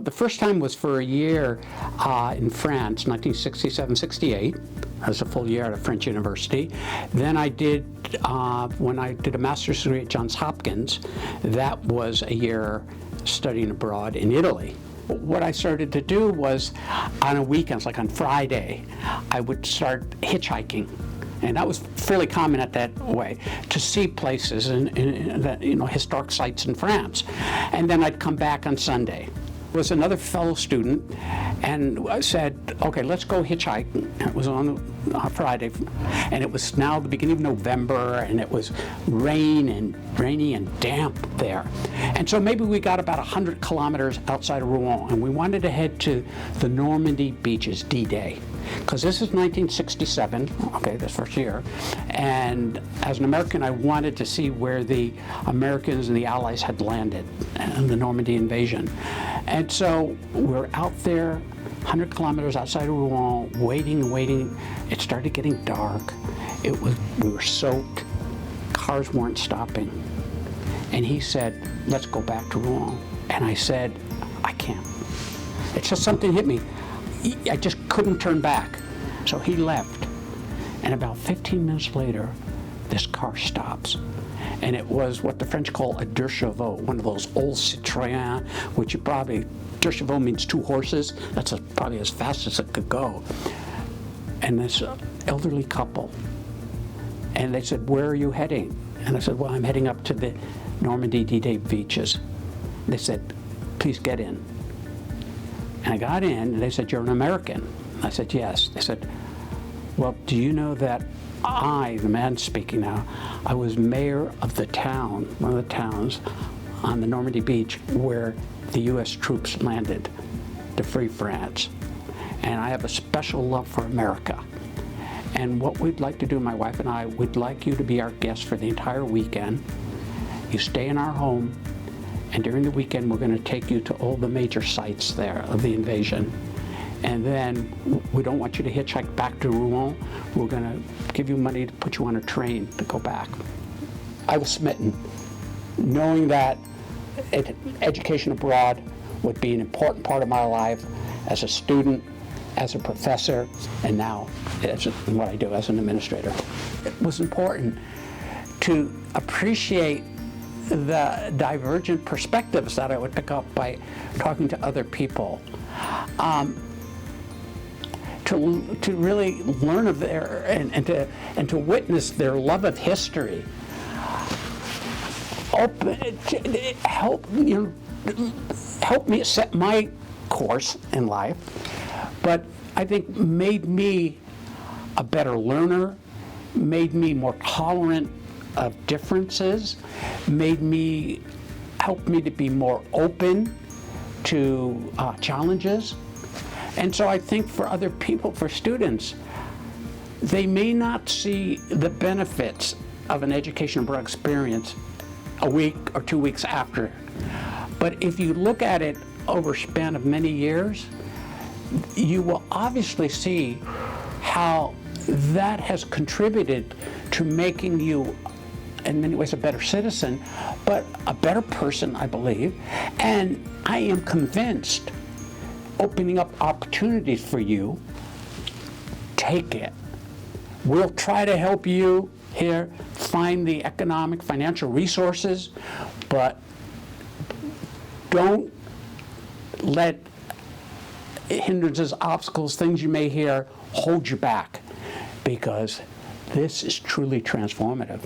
the first time was for a year in France, 1967-68. That was a full year at a French university. Then I did, when I did a master's degree at Johns Hopkins, that was a year studying abroad in Italy. What I started to do was, on a weekend, like on Friday, I would start hitchhiking. And that was fairly common at that way, to see places and historic sites in France. And then I'd come back on Sunday. There was another fellow student, and I said, okay, let's go hitchhike. It was on Friday, and it was now the beginning of November, and it was rainy and damp there. And so maybe we got about 100 kilometers outside of Rouen, and we wanted to head to the Normandy beaches, D-Day. Because this is 1967, okay, this first year, and as an American, I wanted to see where the Americans and the Allies had landed in the Normandy invasion. And so we're out there, 100 kilometers outside of Rouen, waiting and waiting. It started getting dark. We were soaked. Cars weren't stopping. And he said, let's go back to Rouen. And I said, I can't. It's just something hit me. I just couldn't turn back. So he left. And about 15 minutes later, this car stops. And it was what the French call a deux chevaux, one of those old Citroën, which you probably, deux chevaux means 2 horses. That's probably as fast as it could go. And this elderly couple. And they said, where are you heading? And I said, well, I'm heading up to the Normandy D-Day beaches. They said, please get in. And I got in, and they said, you're an American. I said, yes. They said, well, do you know that I, the man speaking now, I was mayor of the town, one of the towns on the Normandy beach where the U.S. troops landed to free France. And I have a special love for America. And what we'd like to do, my wife and I, we'd like you to be our guest for the entire weekend. You stay in our home. And during the weekend, we're going to take you to all the major sites there of the invasion. And then we don't want you to hitchhike back to Rouen. We're going to give you money to put you on a train to go back. I was smitten, knowing that education abroad would be an important part of my life as a student, as a professor, and now as what I do as an administrator. It was important to appreciate the divergent perspectives that I would pick up by talking to other people, to really learn of their and to witness their love of history. Help me set my course in life, but I think made me a better learner, made me more tolerant of differences, helped me to be more open to challenges. And so I think for other people, for students, they may not see the benefits of an education abroad experience a week or 2 weeks after. But if you look at it over a span of many years, you will obviously see how that has contributed to making you, in many ways, a better citizen, but a better person, I believe. And I am convinced, opening up opportunities for you, take it. We'll try to help you here find the economic, financial resources, but don't let hindrances, obstacles, things you may hear hold you back, because this is truly transformative.